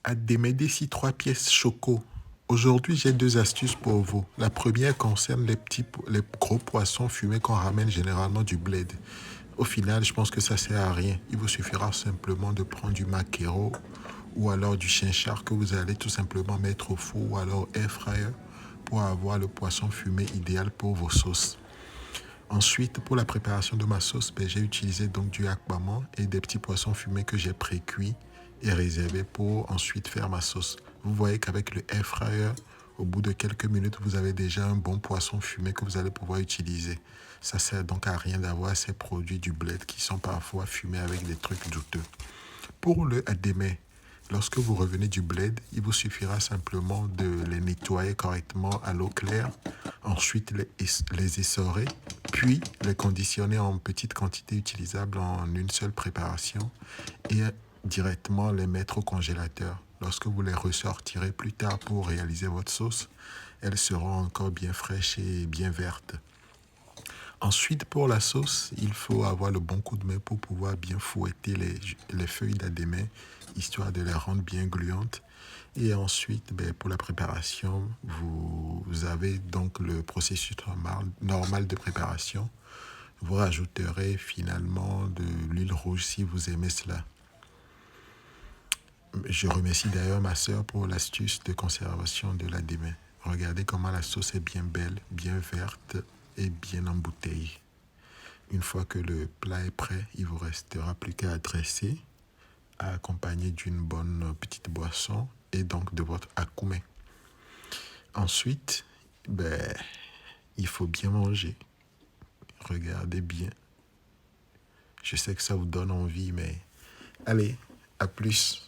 À démêler 3 pièces choco. Aujourd'hui, j'ai 2 astuces pour vous. La première concerne les gros poissons fumés qu'on ramène généralement du bled. Au final, je pense que ça sert à rien. Il vous suffira simplement de prendre du maquereau ou alors du chinchard que vous allez tout simplement mettre au four ou alors air fryer pour avoir le poisson fumé idéal pour vos sauces. Ensuite, pour la préparation de ma sauce, j'ai utilisé donc du akbamant et des petits poissons fumés que j'ai pré-cuits et réservés pour ensuite faire ma sauce. Vous voyez qu'avec le air fryer, au bout de quelques minutes, vous avez déjà un bon poisson fumé que vous allez pouvoir utiliser. Ça sert donc à rien d'avoir ces produits du bled qui sont parfois fumés avec des trucs douteux. Pour le adémé, lorsque vous revenez du bled, il vous suffira simplement de les nettoyer correctement à l'eau claire, ensuite les essorer, puis les conditionner en petite quantité utilisable en une seule préparation et directement les mettre au congélateur. Lorsque vous les ressortirez plus tard pour réaliser votre sauce, elles seront encore bien fraîches et bien vertes. Ensuite, pour la sauce, il faut avoir le bon coup de main pour pouvoir bien fouetter les feuilles d'adémé, histoire de les rendre bien gluantes. Et ensuite, pour la préparation, vous avez donc le processus normal de préparation. Vous rajouterez finalement de l'huile rouge si vous aimez cela. Je remercie d'ailleurs ma sœur pour l'astuce de conservation de l'adémé. Regardez comment la sauce est bien belle, bien verte et bien embouteillée. Une fois que le plat est prêt, il vous restera plus qu'à dresser, à accompagner d'une bonne petite boisson et donc de votre akoumé. Ensuite, il faut bien manger. Regardez bien. Je sais que ça vous donne envie, mais allez, à plus.